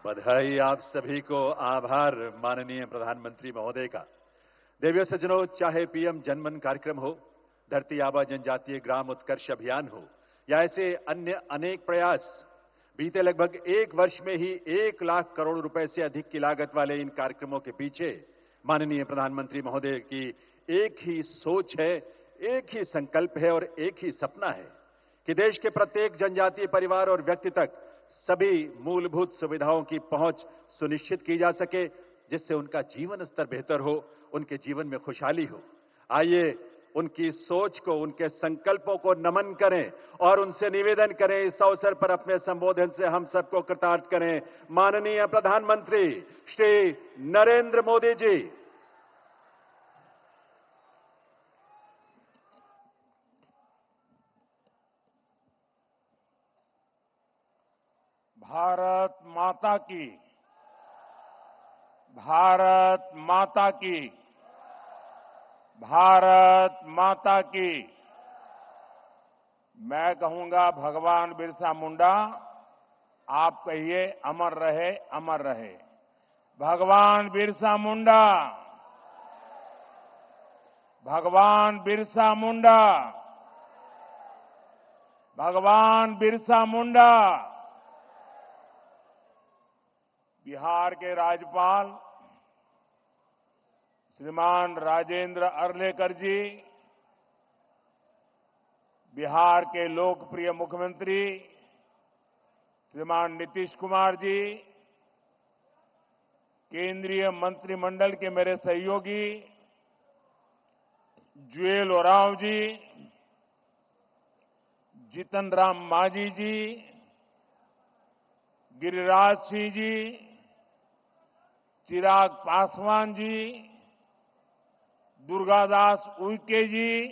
बधाई आप सभी को। आभार माननीय प्रधानमंत्री महोदय का। देवियों सज्जनों, चाहे पीएम जनमन कार्यक्रम हो, धरती आबा जनजातीय ग्राम उत्कर्ष अभियान हो या ऐसे अन्य अनेक प्रयास, बीते लगभग एक वर्ष में ही 1 लाख करोड़ रुपए से अधिक की लागत वाले इन कार्यक्रमों के पीछे माननीय प्रधानमंत्री महोदय की एक ही सोच है, एक ही संकल्प है और एक ही सपना है कि देश के प्रत्येक जनजातीय परिवार और व्यक्ति तक सभी मूलभूत सुविधाओं की पहुंच सुनिश्चित की जा सके, जिससे उनका जीवन स्तर बेहतर हो, उनके जीवन में खुशहाली हो। आइए उनकी सोच को, उनके संकल्पों को नमन करें और उनसे निवेदन करें, इस अवसर पर अपने संबोधन से हम सबको कृतार्थ करें। माननीय प्रधानमंत्री श्री नरेंद्र मोदी जी। भारत माता की, भारत माता की, भारत माता की। मैं कहूंगा भगवान बिरसा मुंडा, आप कहिए अमर रहे, अमर रहे। भगवान बिरसा मुंडा, भगवान बिरसा मुंडा, भगवान बिरसा मुंडा। बिहार के राज्यपाल श्रीमान राजेंद्र अर्लेकर जी, बिहार के लोकप्रिय मुख्यमंत्री श्रीमान नीतीश कुमार जी, केंद्रीय मंत्रिमंडल के मेरे सहयोगी जुएल ओरांव जी, जीतन राम मांझी जी, गिरिराज सिंह जी, चिराग पासवान जी, दुर्गादास उइके जी,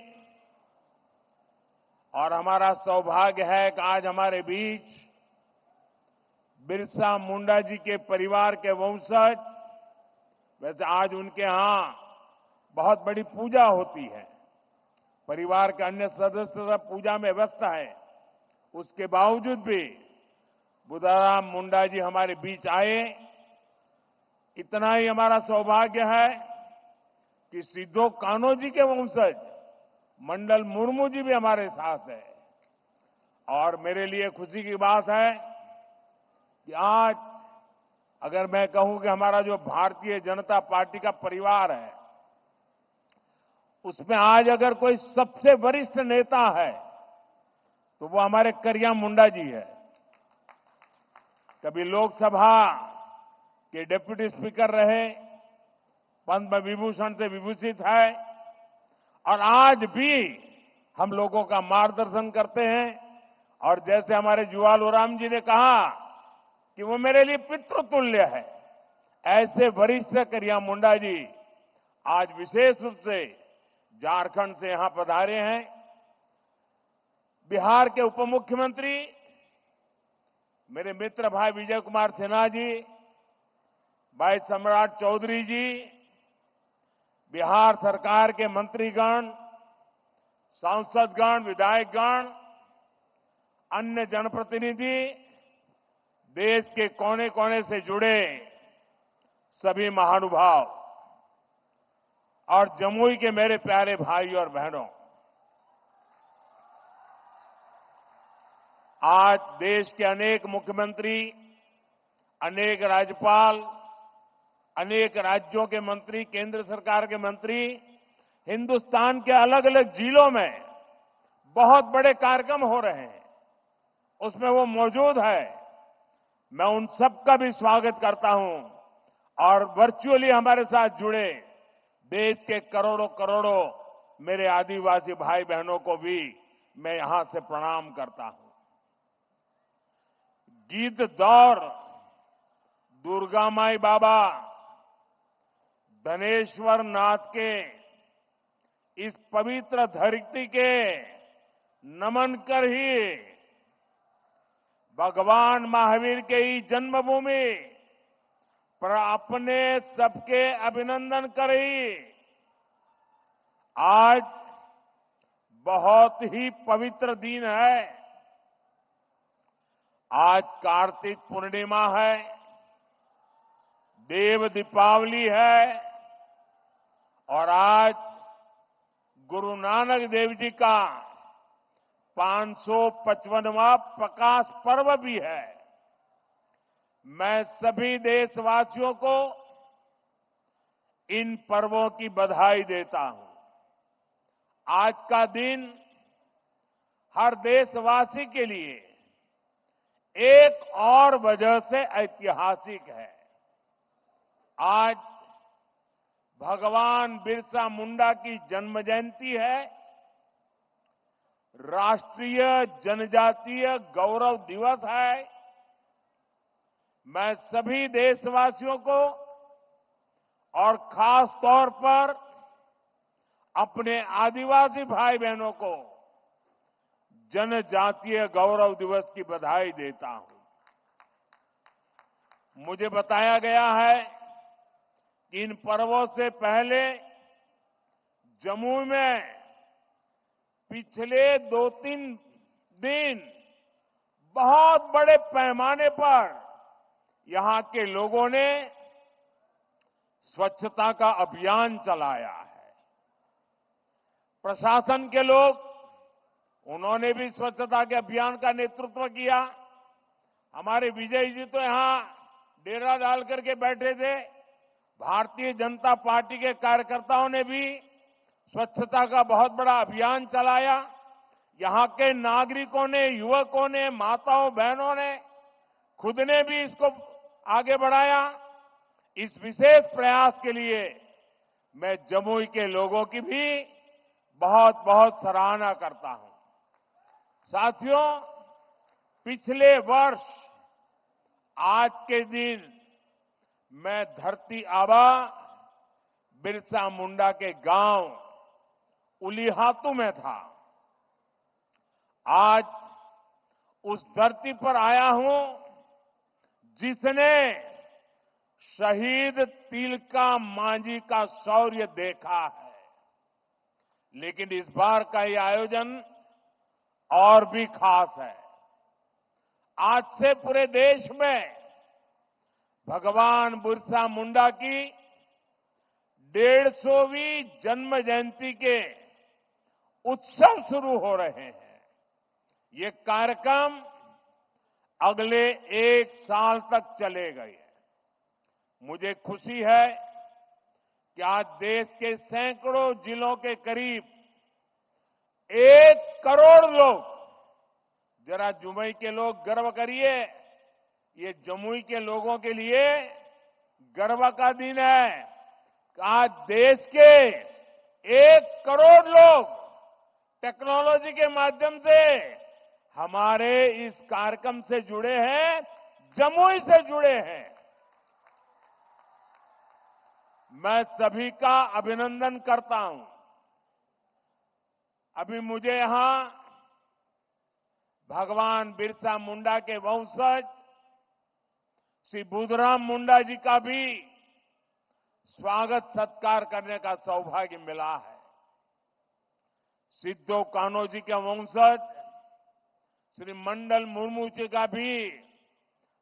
और हमारा सौभाग्य है कि आज हमारे बीच बिरसा मुंडा जी के परिवार के वंशज, वैसे आज उनके यहां बहुत बड़ी पूजा होती है, परिवार के अन्य सदस्य सब पूजा में व्यस्त है, उसके बावजूद भी बुधाराम मुंडा जी हमारे बीच आए। इतना ही हमारा सौभाग्य है कि सिद्धो कान्हो जी के वंशज मंडल मुर्मू जी भी हमारे साथ है। और मेरे लिए खुशी की बात है कि आज अगर मैं कहूं कि हमारा जो भारतीय जनता पार्टी का परिवार है, उसमें आज अगर कोई सबसे वरिष्ठ नेता है तो वो हमारे करिया मुंडा जी है। कभी लोकसभा के डिप्टी स्पीकर रहे, पद्म विभूषण से विभूषित है और आज भी हम लोगों का मार्गदर्शन करते हैं। और जैसे हमारे जुआल ओराम जी ने कहा कि वो मेरे लिए पितृतुल्य है, ऐसे वरिष्ठ करिया मुंडा जी आज विशेष रूप से झारखंड से यहां पधारे हैं। बिहार के उप मुख्यमंत्री मेरे मित्र भाई विजय कुमार सिन्हा जी, भाई सम्राट चौधरी जी, बिहार सरकार के मंत्रीगण, सांसदगण, विधायकगण, अन्य जनप्रतिनिधि, देश के कोने कोने से जुड़े सभी महानुभाव और जमुई के मेरे प्यारे भाई और बहनों, आज देश के अनेक मुख्यमंत्री, अनेक राज्यपाल, अनेक राज्यों के मंत्री, केंद्र सरकार के मंत्री हिंदुस्तान के अलग अलग जिलों में बहुत बड़े कार्यक्रम हो रहे हैं, उसमें वो मौजूद है। मैं उन सबका भी स्वागत करता हूं और वर्चुअली हमारे साथ जुड़े देश के करोड़ों करोड़ों मेरे आदिवासी भाई बहनों को भी मैं यहां से प्रणाम करता हूं। गीत दौर दुर्गा माई बाबा धनेश्वर नाथ के इस पवित्र धरती के नमन कर ही भगवान महावीर के ही जन्मभूमि पर अपने सबके अभिनंदन कर ही आज बहुत ही पवित्र दिन है। आज कार्तिक पूर्णिमा है देव दीपावली है और आज गुरु नानक देव जी का 555वां प्रकाश पर्व भी है। मैं सभी देशवासियों को इन पर्वों की बधाई देता हूं। आज का दिन हर देशवासी के लिए एक और वजह से ऐतिहासिक है। आज भगवान बिरसा मुंडा की जन्म जयंती है। राष्ट्रीय जनजातीय गौरव दिवस है। मैं सभी देशवासियों को और खास तौर पर अपने आदिवासी भाई बहनों को जनजातीय गौरव दिवस की बधाई देता हूं। मुझे बताया गया है कि इन पर्वों से पहले जम्मू में पिछले 2-3 दिन बहुत बड़े पैमाने पर यहां के लोगों ने स्वच्छता का अभियान चलाया है। प्रशासन के लोग उन्होंने भी स्वच्छता के अभियान का नेतृत्व किया। हमारे विजय जी तो यहां डेरा डाल करके बैठे थे। भारतीय जनता पार्टी के कार्यकर्ताओं ने भी स्वच्छता का बहुत बड़ा अभियान चलाया। यहां के नागरिकों ने, युवकों ने, माताओं बहनों ने खुद ने भी इसको आगे बढ़ाया। इस विशेष प्रयास के लिए मैं जमुई के लोगों की भी बहुत बहुत सराहना करता हूं। साथियों, पिछले वर्ष आज के दिन मैं धरती आबा बिरसा मुंडा के गांव उलीहातू में था। आज उस धरती पर आया हूं जिसने शहीद तिलका मांझी का शौर्य देखा है। लेकिन इस बार का ये आयोजन और भी खास है। आज से पूरे देश में भगवान बिरसा मुंडा की 150वीं जन्म जयंती के उत्सव शुरू हो रहे हैं। ये कार्यक्रम अगले 1 साल तक चलेगा। मुझे खुशी है कि आज देश के सैकड़ों जिलों के करीब 1 करोड़ लोग, जरा जमुई के लोग गर्व करिए, ये जमुई के लोगों के लिए गर्व का दिन है। आज देश के 1 करोड़ लोग टेक्नोलॉजी के माध्यम से हमारे इस कार्यक्रम से जुड़े हैं, जमुई से जुड़े हैं। मैं सभी का अभिनंदन करता हूं। अभी मुझे यहां भगवान बिरसा मुंडा के वंशज श्री बुधराम मुंडा जी का भी स्वागत सत्कार करने का सौभाग्य मिला है। सिद्धो कान्हो जी के वंशज श्री मंडल मुर्मू जी का भी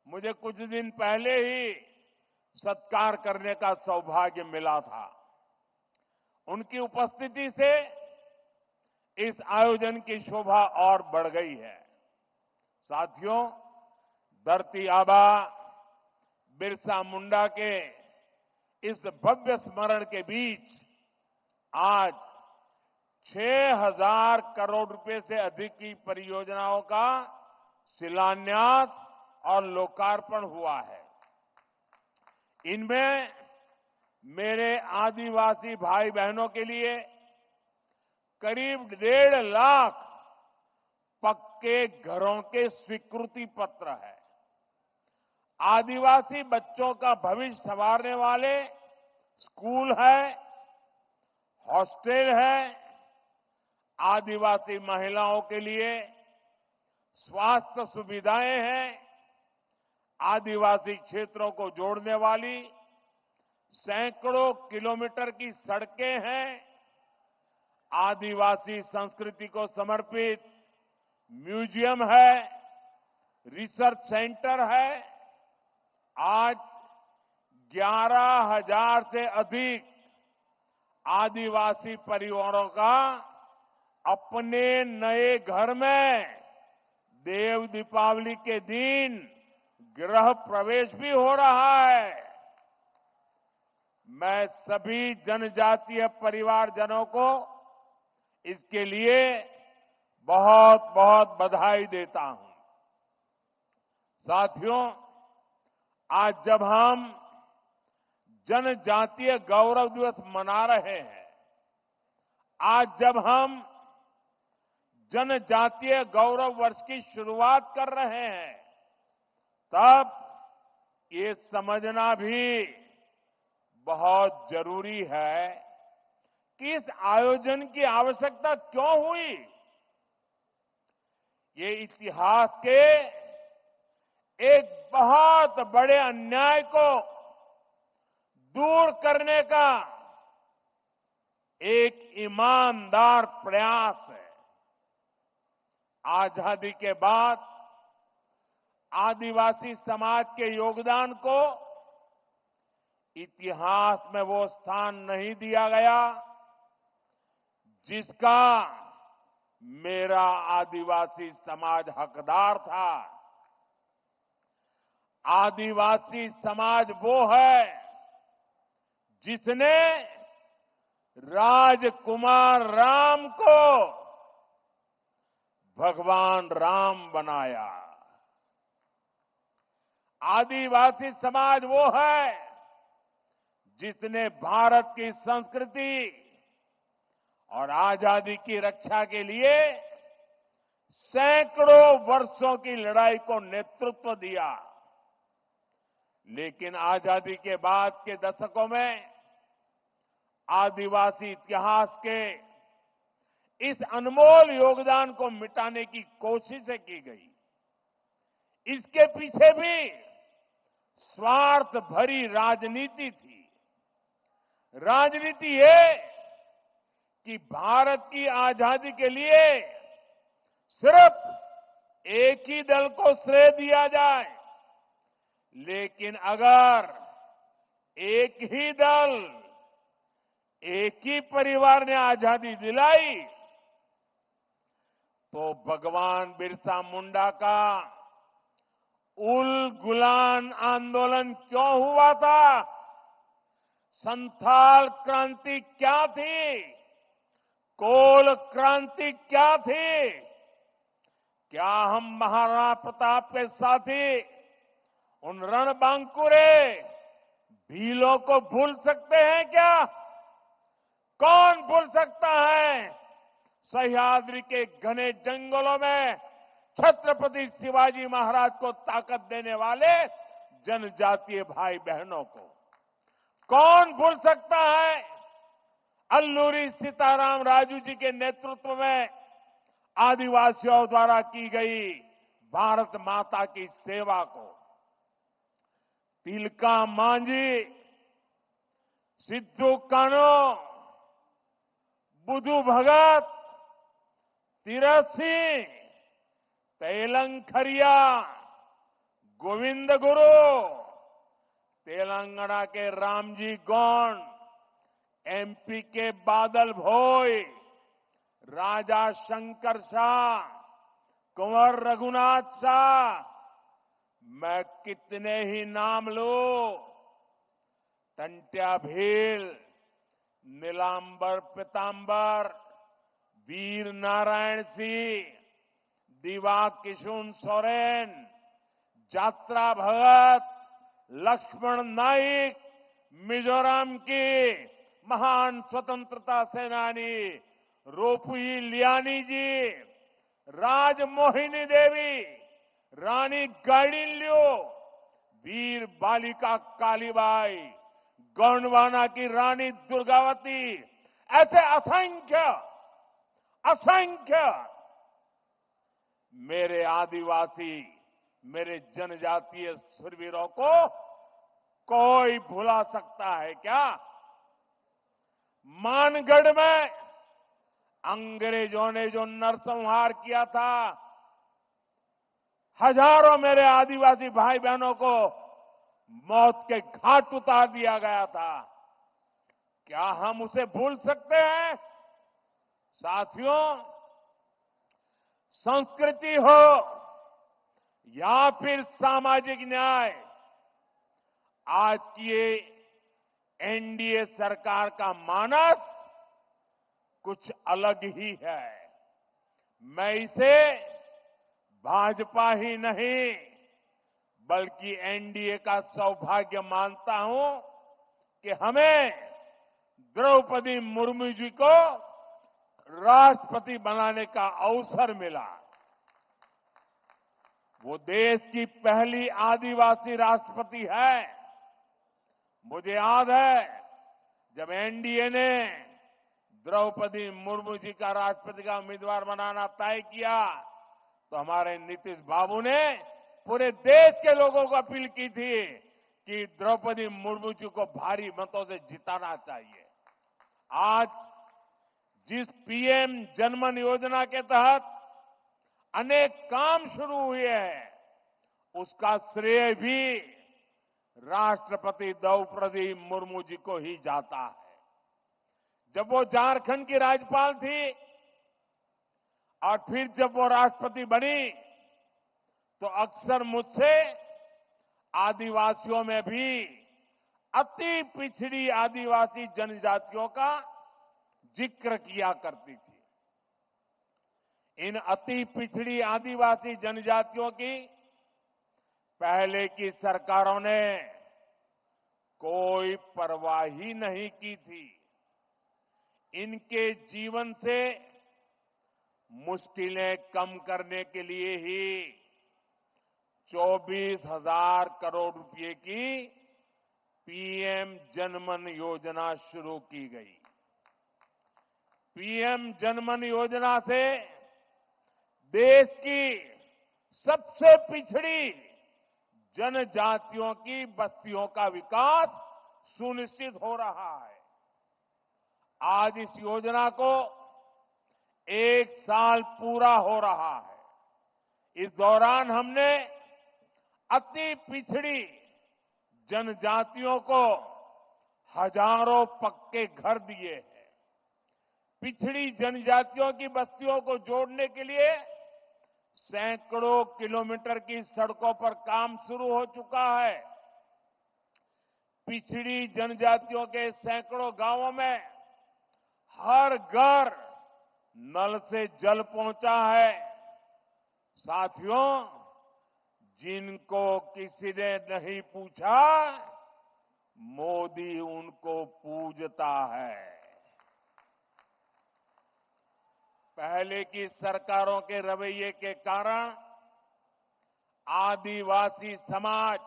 मुझे कुछ दिन पहले ही सत्कार करने का सौभाग्य मिला था। उनकी उपस्थिति से इस आयोजन की शोभा और बढ़ गई है। साथियों, धरती आबा बिरसा मुंडा के इस भव्य स्मरण के बीच आज 6,000 करोड़ रुपए से अधिक की परियोजनाओं का शिलान्यास और लोकार्पण हुआ है। इनमें मेरे आदिवासी भाई बहनों के लिए करीब 1.5 लाख पक्के घरों के स्वीकृति पत्र है। आदिवासी बच्चों का भविष्य संवारने वाले स्कूल है, हॉस्टल है, आदिवासी महिलाओं के लिए स्वास्थ्य सुविधाएं हैं, आदिवासी क्षेत्रों को जोड़ने वाली सैकड़ों किलोमीटर की सड़कें हैं, आदिवासी संस्कृति को समर्पित म्यूजियम है, रिसर्च सेंटर है। आज 11,000 से अधिक आदिवासी परिवारों का अपने नए घर में देव दीपावली के दिन गृह प्रवेश भी हो रहा है। मैं सभी जनजातीय परिवारजनों को इसके लिए बहुत बहुत बधाई देता हूं। साथियों, आज जब हम जनजातीय गौरव दिवस मना रहे हैं, आज जब हम जनजातीय गौरव वर्ष की शुरुआत कर रहे हैं, तब ये समझना भी बहुत जरूरी है कि इस आयोजन की आवश्यकता क्यों हुई। ये इतिहास के एक बहुत बड़े अन्याय को दूर करने का एक ईमानदार प्रयास है। आजादी के बाद आदिवासी समाज के योगदान को इतिहास में वो स्थान नहीं दिया गया जिसका मेरा आदिवासी समाज हकदार था। आदिवासी समाज वो है जिसने राजकुमार राम को भगवान राम बनाया। आदिवासी समाज वो है जिसने भारत की संस्कृति और आजादी की रक्षा के लिए सैकड़ों वर्षों की लड़ाई को नेतृत्व दिया। लेकिन आजादी के बाद के दशकों में आदिवासी इतिहास के इस अनमोल योगदान को मिटाने की कोशिशें की गई। इसके पीछे भी स्वार्थ भरी राजनीति थी। राजनीति ये कि भारत की आजादी के लिए सिर्फ एक ही दल को श्रेय दिया जाए, लेकिन अगर एक ही दल, एक ही परिवार ने आजादी दिलाई तो भगवान बिरसा मुंडा का उल गुलान आंदोलन क्यों हुआ था? संथाल क्रांति क्या थी? कोल क्रांति क्या थी? क्या हम महाराणा प्रताप के साथी उन रणबांकुरे भीलों को भूल सकते हैं क्या? कौन भूल सकता है सह्याद्री के घने जंगलों में छत्रपति शिवाजी महाराज को ताकत देने वाले जनजातीय भाई बहनों को? कौन भूल सकता है अल्लूरी सीताराम राजू जी के नेतृत्व में आदिवासियों द्वारा की गई भारत माता की सेवा को? तिलका मांझी, सिद्धू कान्हो, बुधू भगत, तीरथ सिंह, तेलंखरिया, गोविंद गुरु, तेलंगाना के रामजी गौंड, एमपी के बादल भोई, राजा शंकर शाह, कुंवर रघुनाथ शाह, मैं कितने ही नाम लूं। टंट्या भील, नीलांबर पीतांबर, वीर नारायण सिंह, दिवा किशुन सोरेन, जात्रा भगत, लक्ष्मण नाइक, मिजोरम की महान स्वतंत्रता सेनानी रोपुई लियानी जी, राजमोहिनी देवी, रानी गाइडिनल्यू, वीर बालिका कालीबाई, गोंडवाना की रानी दुर्गावती, ऐसे असंख्य असंख्य मेरे आदिवासी, मेरे जनजातीय शूरवीरों को कोई भुला सकता है क्या? मानगढ़ में अंग्रेजों ने जो नरसंहार किया था, हजारों मेरे आदिवासी भाई बहनों को मौत के घाट उतार दिया गया था। क्या हम उसे भूल सकते हैं? साथियों, संस्कृति हो या फिर सामाजिक न्याय, आज की ये एनडीए सरकार का मानस कुछ अलग ही है। मैं इसे भाजपा ही नहीं बल्कि एनडीए का सौभाग्य मानता हूं कि हमें द्रौपदी मुर्मू जी को राष्ट्रपति बनाने का अवसर मिला। वो देश की पहली आदिवासी राष्ट्रपति है। मुझे याद है जब एनडीए ने द्रौपदी मुर्मू जी का राष्ट्रपति का उम्मीदवार बनाना तय किया तो हमारे नीतीश बाबू ने पूरे देश के लोगों को अपील की थी कि द्रौपदी मुर्मू जी को भारी मतों से जिताना चाहिए। आज जिस पीएम जनमन योजना के तहत अनेक काम शुरू हुए हैं, उसका श्रेय भी राष्ट्रपति द्रौपदी मुर्मू जी को ही जाता है। जब वो झारखंड की राज्यपाल थी और फिर जब वो राष्ट्रपति बनी तो अक्सर मुझसे आदिवासियों में भी अति पिछड़ी आदिवासी जनजातियों का जिक्र किया करती थी। इन अति पिछड़ी आदिवासी जनजातियों की पहले की सरकारों ने कोई परवाह ही नहीं की थी। इनके जीवन से मुश्किलें कम करने के लिए ही 24,000 करोड़ रुपए की पीएम जनमन योजना शुरू की गई। पीएम जनमन योजना से देश की सबसे पिछड़ी जनजातियों की बस्तियों का विकास सुनिश्चित हो रहा है। आज इस योजना को 1 साल पूरा हो रहा है। इस दौरान हमने अति पिछड़ी जनजातियों को हजारों पक्के घर दिए हैं। पिछड़ी जनजातियों की बस्तियों को जोड़ने के लिए सैकड़ों किलोमीटर की सड़कों पर काम शुरू हो चुका है। पिछड़ी जनजातियों के सैकड़ों गांवों में हर घर नल से जल पहुंचा है। साथियों, जिनको किसी ने नहीं पूछा, मोदी उनको पूजता है। पहले की सरकारों के रवैये के कारण आदिवासी समाज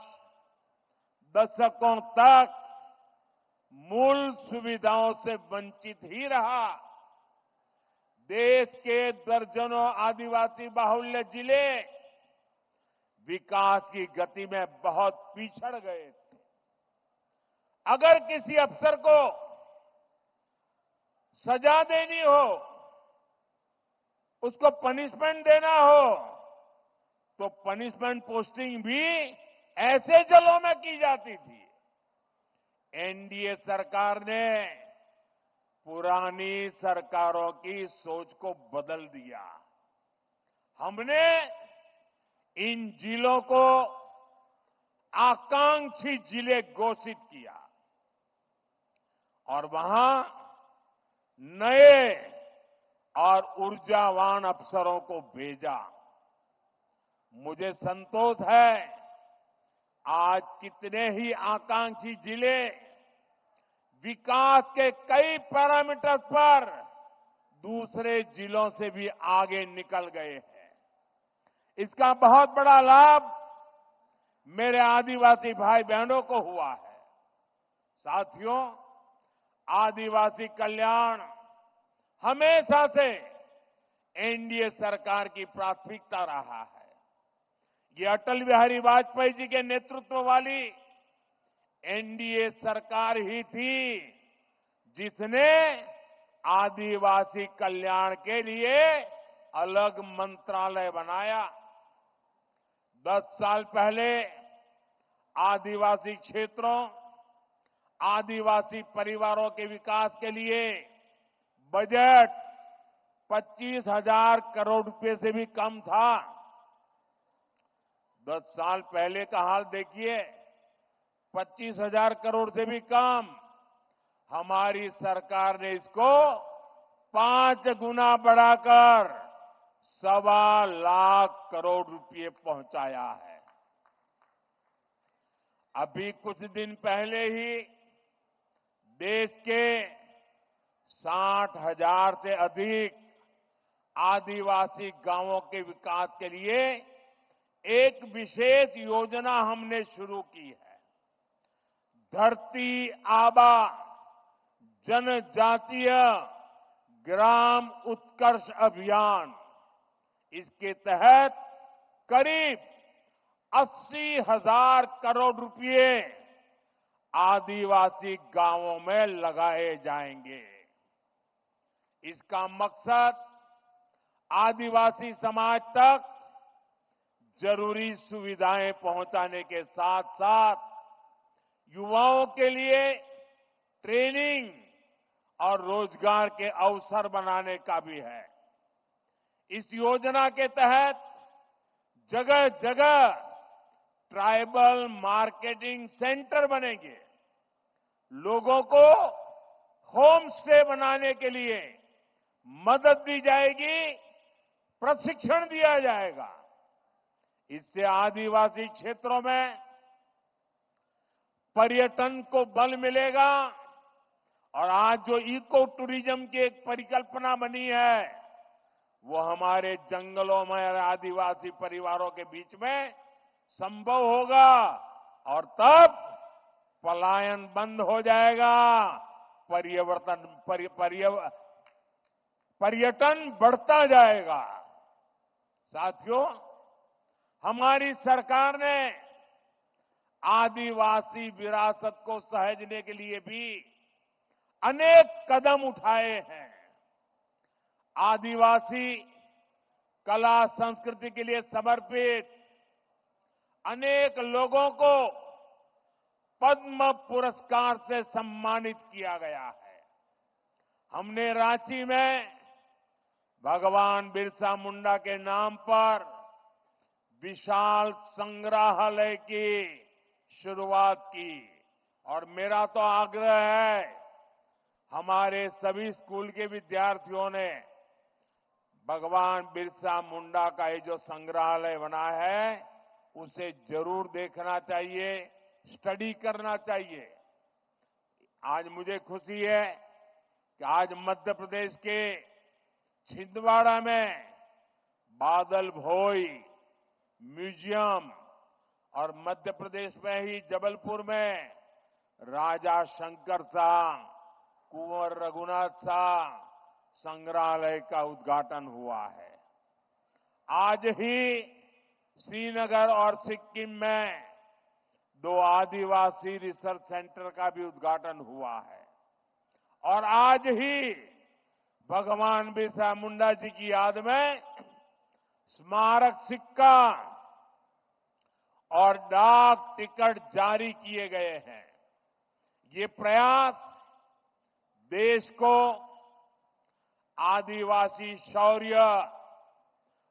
दशकों तक मूल सुविधाओं से वंचित ही रहा। देश के दर्जनों आदिवासी बाहुल्य जिले विकास की गति में बहुत पिछड़ गए थे। अगर किसी अफसर को सजा देनी हो, उसको पनिशमेंट देना हो, तो पनिशमेंट पोस्टिंग भी ऐसे जिलों में की जाती थी। एनडीए सरकार ने पुरानी सरकारों की सोच को बदल दिया। हमने इन जिलों को आकांक्षी जिले घोषित किया और वहां नए और ऊर्जावान अफसरों को भेजा। मुझे संतोष है, आज कितने ही आकांक्षी जिले विकास के कई पैरामीटर्स पर दूसरे जिलों से भी आगे निकल गए हैं। इसका बहुत बड़ा लाभ मेरे आदिवासी भाई बहनों को हुआ है। साथियों, आदिवासी कल्याण हमेशा से एनडीए सरकार की प्राथमिकता रहा है। ये अटल बिहारी वाजपेयी जी के नेतृत्व वाली एनडीए सरकार ही थी जिसने आदिवासी कल्याण के लिए अलग मंत्रालय बनाया। 10 साल पहले आदिवासी क्षेत्रों, आदिवासी परिवारों के विकास के लिए बजट 25,000 करोड़ रुपए से भी कम था। 10 साल पहले का हाल देखिए, 25,000 करोड़ से भी कम। हमारी सरकार ने इसको 5 गुना बढ़ाकर 1.25 लाख करोड़ रुपए पहुंचाया है। अभी कुछ दिन पहले ही देश के 60,000 से अधिक आदिवासी गांवों के विकास के लिए एक विशेष योजना हमने शुरू की है। धरती आबा जनजातीय ग्राम उत्कर्ष अभियान। इसके तहत करीब 80,000 करोड़ रुपए आदिवासी गांवों में लगाए जाएंगे। इसका मकसद आदिवासी समाज तक जरूरी सुविधाएं पहुंचाने के साथ साथ युवाओं के लिए ट्रेनिंग और रोजगार के अवसर बनाने का भी है। इस योजना के तहत जगह जगह ट्राइबल मार्केटिंग सेंटर बनेंगे। लोगों को होम स्टे बनाने के लिए मदद दी जाएगी, प्रशिक्षण दिया जाएगा। इससे आदिवासी क्षेत्रों में पर्यटन को बल मिलेगा और आज जो इको टूरिज्म की एक परिकल्पना बनी है, वो हमारे जंगलों में और आदिवासी परिवारों के बीच में संभव होगा और तब पलायन बंद हो जाएगा, पर्यटन बढ़ता जाएगा। साथियों, हमारी सरकार ने आदिवासी विरासत को सहेजने के लिए भी अनेक कदम उठाए हैं। आदिवासी कला संस्कृति के लिए समर्पित अनेक लोगों को पद्म पुरस्कार से सम्मानित किया गया है। हमने रांची में भगवान बिरसा मुंडा के नाम पर विशाल संग्रहालय की शुरुआत की और मेरा तो आग्रह है, हमारे सभी स्कूल के विद्यार्थियों ने भगवान बिरसा मुंडा का ये जो संग्रहालय बना है उसे जरूर देखना चाहिए, स्टडी करना चाहिए। आज मुझे खुशी है कि आज मध्य प्रदेश के छिंदवाड़ा में बादल भोई म्यूजियम और मध्य प्रदेश में ही जबलपुर में राजा शंकर शाह, कुंवर रघुनाथ शाह संग्रहालय का उद्घाटन हुआ है। आज ही श्रीनगर और सिक्किम में 2 आदिवासी रिसर्च सेंटर का भी उद्घाटन हुआ है और आज ही भगवान बिरसा मुंडा जी की याद में स्मारक सिक्का और डाक टिकट जारी किए गए हैं। ये प्रयास देश को आदिवासी शौर्य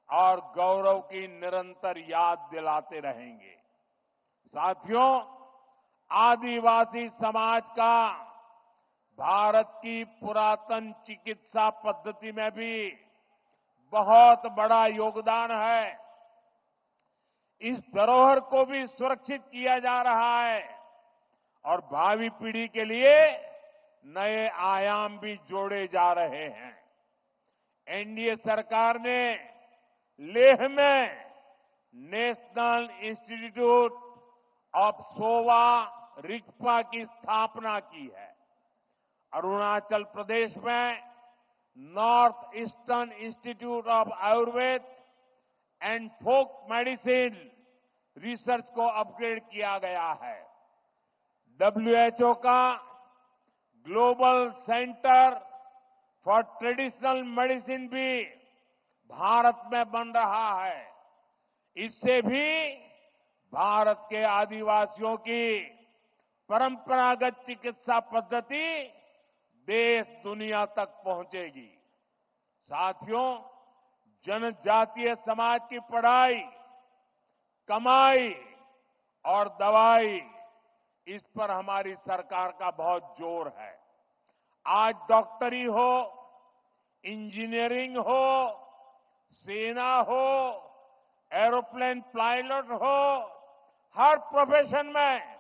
और गौरव की निरंतर याद दिलाते रहेंगे। साथियों, आदिवासी समाज का भारत की पुरातन चिकित्सा पद्धति में भी बहुत बड़ा योगदान है। इस धरोहर को भी सुरक्षित किया जा रहा है और भावी पीढ़ी के लिए नए आयाम भी जोड़े जा रहे हैं। एनडीए सरकार ने लेह में national institute of Sowa Rigpa की स्थापना की है। अरुणाचल प्रदेश में north eastern institute of Ayurveda and folk medicine research को अपग्रेड किया गया है। WHO का global centre for traditional medicine भी भारत में बन रहा है। इससे भी भारत के आदिवासियों की परंपरागत चिकित्सा पद्धति देश दुनिया तक पहुंचेगी। साथियों, जनजातीय समाज की पढ़ाई, कमाई और दवाई, इस पर हमारी सरकार का बहुत जोर है। आज डॉक्टरी हो, इंजीनियरिंग हो, सेना हो, एरोप्लेन पायलट हो, हर प्रोफेशन में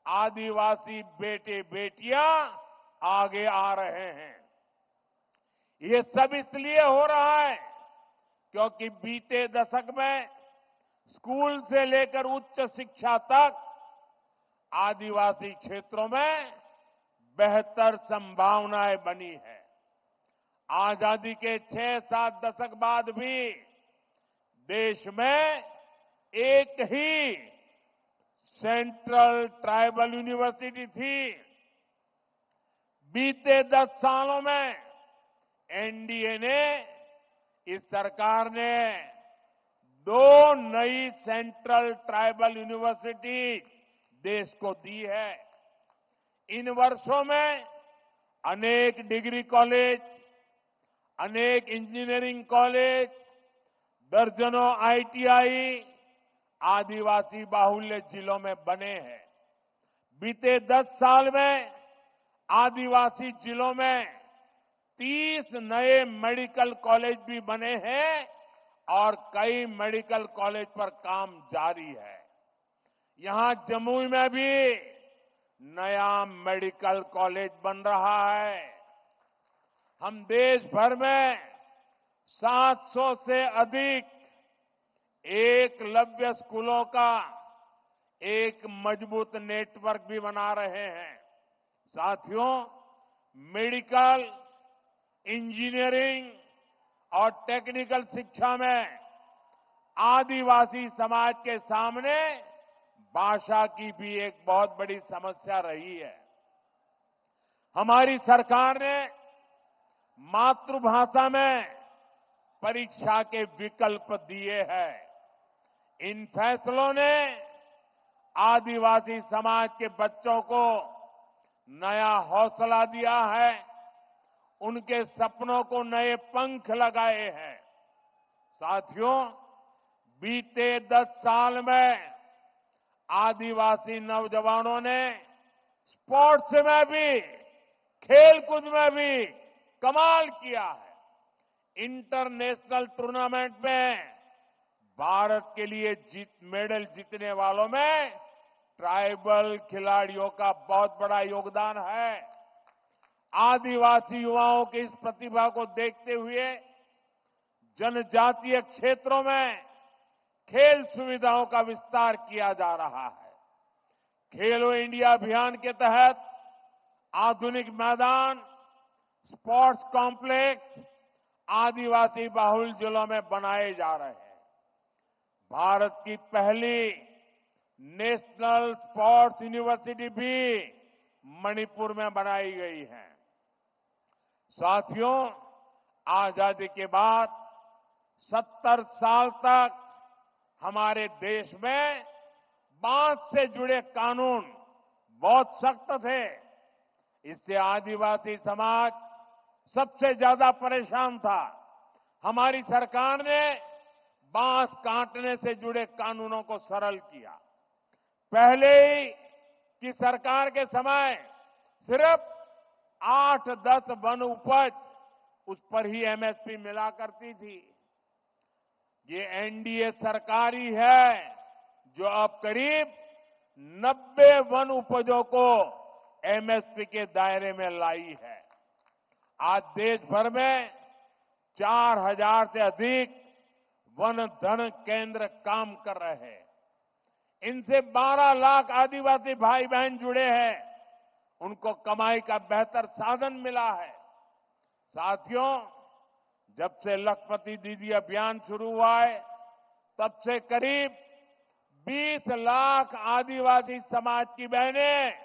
आदिवासी बेटे बेटियां आगे आ रहे हैं। ये सब इसलिए हो रहा है क्योंकि बीते दशक में स्कूल से लेकर उच्च शिक्षा तक आदिवासी क्षेत्रों में बेहतर संभावनाएं बनी है। आजादी के 6-7 दशक बाद भी देश में एक ही सेंट्रल ट्राइबल यूनिवर्सिटी थी। बीते 10 सालों में एनडीए ने, इस सरकार ने 2 नई सेंट्रल ट्राइबल यूनिवर्सिटी देश को दी है। इन वर्षों में अनेक डिग्री कॉलेज, अनेक इंजीनियरिंग कॉलेज, दर्जनों आईटीआई आदिवासी बाहुल्य जिलों में बने हैं। बीते 10 साल में आदिवासी जिलों में 30 नए मेडिकल कॉलेज भी बने हैं और कई मेडिकल कॉलेज पर काम जारी है। यहां जमुई में भी नया मेडिकल कॉलेज बन रहा है। हम देश भर में 700 से अधिक एकलव्य स्कूलों का एक मजबूत नेटवर्क भी बना रहे हैं। साथियों, मेडिकल, इंजीनियरिंग और टेक्निकल शिक्षा में आदिवासी समाज के सामने भाषा की भी एक बहुत बड़ी समस्या रही है। हमारी सरकार ने मातृभाषा में परीक्षा के विकल्प दिए हैं। इन फैसलों ने आदिवासी समाज के बच्चों को नया हौसला दिया है, उनके सपनों को नए पंख लगाए हैं। साथियों, बीते 10 साल में आदिवासी नौजवानों ने स्पोर्ट्स में भी, खेलकूद में भी कमाल किया है। इंटरनेशनल टूर्नामेंट में भारत के लिए मेडल जीतने वालों में ट्राइबल खिलाड़ियों का बहुत बड़ा योगदान है। आदिवासी युवाओं की इस प्रतिभा को देखते हुए जनजातीय क्षेत्रों में खेल सुविधाओं का विस्तार किया जा रहा है। खेलो इंडिया अभियान के तहत आधुनिक मैदान, स्पोर्ट्स कॉम्प्लेक्स आदिवासी बाहुल जिलों में बनाए जा रहे हैं। भारत की पहली नेशनल स्पोर्ट्स यूनिवर्सिटी भी मणिपुर में बनाई गई है। साथियों, आजादी के बाद 70 साल तक हमारे देश में बांस से जुड़े कानून बहुत सख्त थे। इससे आदिवासी समाज सबसे ज्यादा परेशान था। हमारी सरकार ने बांस काटने से जुड़े कानूनों को सरल किया। पहले ही की सरकार के समय सिर्फ 8-10 वन उपज, उस पर ही एमएसपी मिला करती थी। ये एनडीए सरकार ही है जो अब करीब 90 वन उपजों को एमएसपी के दायरे में लाई है। आज देश भर में 4000 से अधिक वन धन केंद्र काम कर रहे हैं। इनसे 12 लाख आदिवासी भाई बहन जुड़े हैं। उनको कमाई का बेहतर साधन मिला है। साथियों, जब से लखपति दीदी अभियान शुरू हुआ है, तब से करीब 20 लाख आदिवासी समाज की बहनें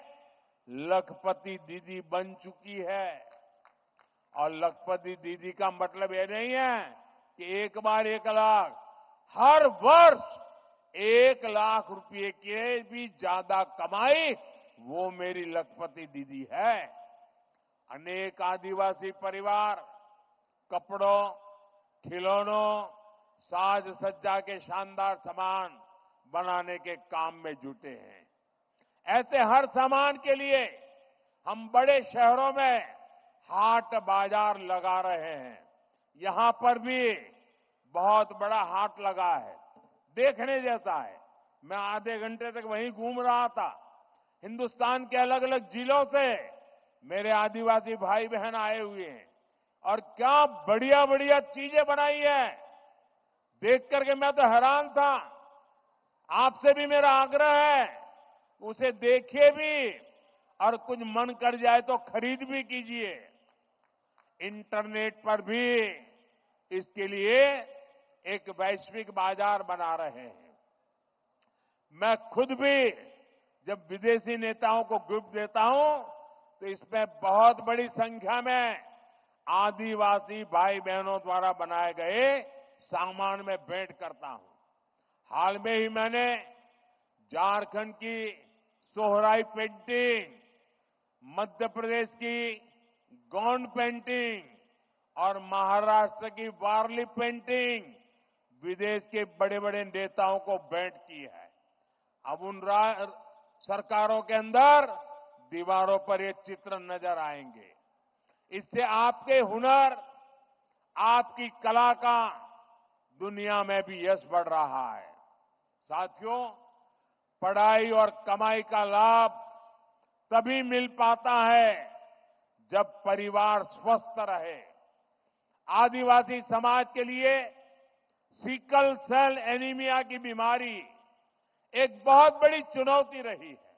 लखपति दीदी बन चुकी है। और लखपति दीदी का मतलब ये नहीं है कि एक बार 1 लाख, हर वर्ष 1,00,000 रुपए के भी ज्यादा कमाई वो मेरी लखपति दीदी है। अनेक आदिवासी परिवार कपड़ों, खिलौनों, साज सज्जा के शानदार सामान बनाने के काम में जुटे हैं। ऐसे हर सामान के लिए हम बड़े शहरों में हाट बाजार लगा रहे हैं। यहां पर भी बहुत बड़ा हाट लगा है, देखने जैसा है। मैं आधे घंटे तक वहीं घूम रहा था। हिंदुस्तान के अलग अलग जिलों से मेरे आदिवासी भाई बहन आए हुए हैं और क्या बढ़िया बढ़िया चीजें बनाई है। देख करके मैं तो हैरान था। आपसे भी मेरा आग्रह है, उसे देखिए भी और कुछ मन कर जाए तो खरीद भी कीजिए। इंटरनेट पर भी इसके लिए एक वैश्विक बाजार बना रहे हैं। मैं खुद भी जब विदेशी नेताओं को गिफ्ट देता हूं तो इसमें बहुत बड़ी संख्या में आदिवासी भाई बहनों द्वारा बनाए गए सामान में भेंट करता हूं। हाल में ही मैंने झारखंड की सोहराई पेंटिंग, मध्य प्रदेश की गोंड पेंटिंग और महाराष्ट्र की वारली पेंटिंग विदेश के बड़े बड़े नेताओं को भेंट की है। अब उन सरकारों के अंदर दीवारों पर ये चित्र नजर आएंगे। इससे आपके हुनर, आपकी कला का दुनिया में भी यश बढ़ रहा है। साथियों, पढ़ाई और कमाई का लाभ तभी मिल पाता है जब परिवार स्वस्थ रहे। आदिवासी समाज के लिए सिकल सेल एनीमिया की बीमारी एक बहुत बड़ी चुनौती रही है।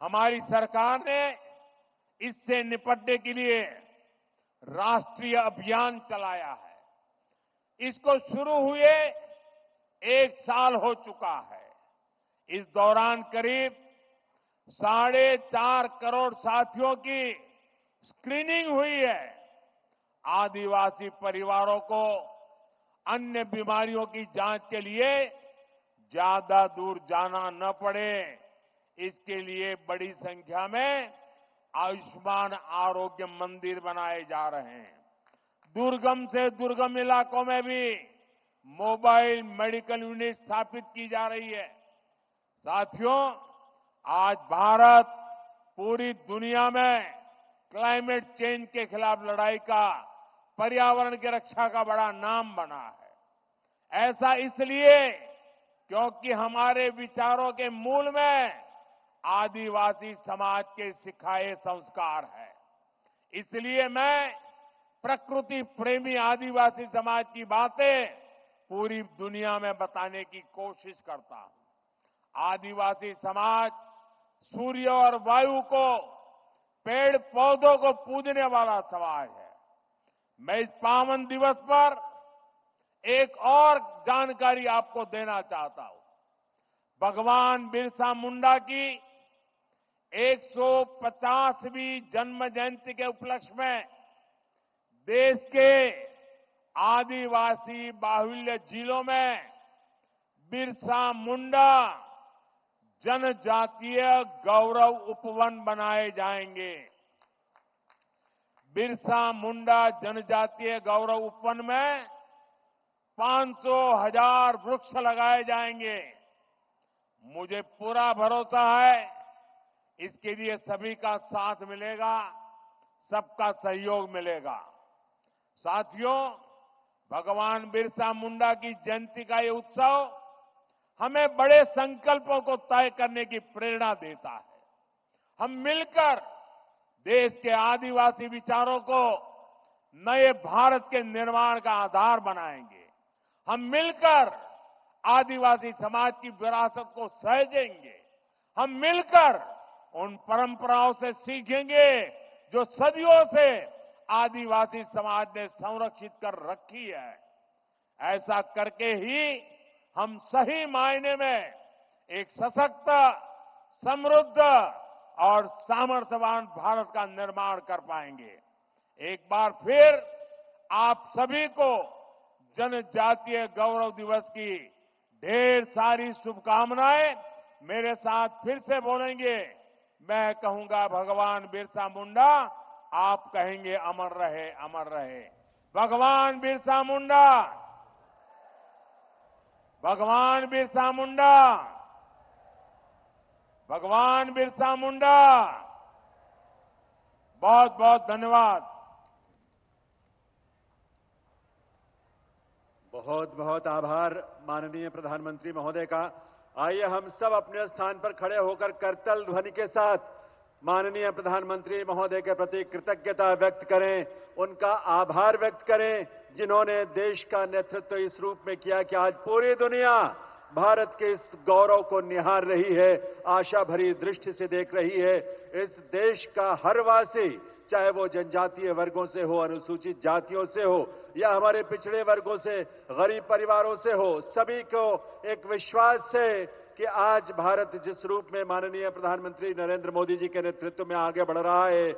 हमारी सरकार ने इससे निपटने के लिए राष्ट्रीय अभियान चलाया है। इसको शुरू हुए 1 साल हो चुका है। इस दौरान करीब 4.5 करोड़ साथियों की स्क्रीनिंग हुई है। आदिवासी परिवारों को अन्य बीमारियों की जांच के लिए ज्यादा दूर जाना न पड़े, इसके लिए बड़ी संख्या में आयुष्मान आरोग्य मंदिर बनाए जा रहे हैं। दुर्गम से दुर्गम इलाकों में भी मोबाइल मेडिकल यूनिट स्थापित की जा रही है। साथियों, आज भारत पूरी दुनिया में क्लाइमेट चेंज के खिलाफ लड़ाई का, पर्यावरण की रक्षा का बड़ा नाम बना है। ऐसा इसलिए क्योंकि हमारे विचारों के मूल में आदिवासी समाज के सिखाए संस्कार है। इसलिए मैं प्रकृति प्रेमी आदिवासी समाज की बातें पूरी दुनिया में बताने की कोशिश करता हूं। आदिवासी समाज सूर्य और वायु को, पेड़ पौधों को पूजने वाला समाज है। मैं इस पावन दिवस पर एक और जानकारी आपको देना चाहता हूं। भगवान बिरसा मुंडा की 150वीं जन्म जयंती के उपलक्ष्य में देश के आदिवासी बाहुल्य जिलों में बिरसा मुंडा जनजातीय गौरव उपवन बनाए जाएंगे। बिरसा मुंडा जनजातीय गौरव उपवन में 500,000 वृक्ष लगाए जाएंगे। मुझे पूरा भरोसा है इसके लिए सभी का साथ मिलेगा, सबका सहयोग मिलेगा। साथियों, भगवान बिरसा मुंडा की जयंती का ये उत्सव हमें बड़े संकल्पों को तय करने की प्रेरणा देता है। हम मिलकर देश के आदिवासी विचारों को नए भारत के निर्माण का आधार बनाएंगे। हम मिलकर आदिवासी समाज की विरासत को सहेजेंगे। हम मिलकर उन परंपराओं से सीखेंगे जो सदियों से आदिवासी समाज ने संरक्षित कर रखी है। ऐसा करके ही हम सही मायने में एक सशक्त, समृद्ध और सामर्थ्यवान भारत का निर्माण कर पाएंगे। एक बार फिर आप सभी को जनजातीय गौरव दिवस की ढेर सारी शुभकामनाएं मेरे साथ फिर से बोलेंगे। मैं कहूंगा भगवान बिरसा मुंडा, आप कहेंगे अमर रहे, अमर रहे। भगवान बिरसा मुंडा, भगवान बिरसा मुंडा, भगवान बिरसा मुंडा। बहुत बहुत धन्यवाद। बहुत बहुत आभार माननीय प्रधानमंत्री महोदय का। आइए हम सब अपने स्थान पर खड़े होकर करतल ध्वनि के साथ माननीय प्रधानमंत्री महोदय के प्रति कृतज्ञता व्यक्त करें, उनका आभार व्यक्त करें, जिन्होंने देश का नेतृत्व इस रूप में किया कि आज पूरी दुनिया भारत के इस गौरव को निहार रही है, आशा भरी दृष्टि से देख रही है। इस देश का हर वासी, चाहे वो जनजातीय वर्गों से हो, अनुसूचित जातियों से हो या हमारे पिछड़े वर्गों से, गरीब परिवारों से हो, सभी को एक विश्वास है कि आज भारत जिस रूप में माननीय प्रधानमंत्री नरेंद्र मोदी जी के नेतृत्व में आगे बढ़ रहा है,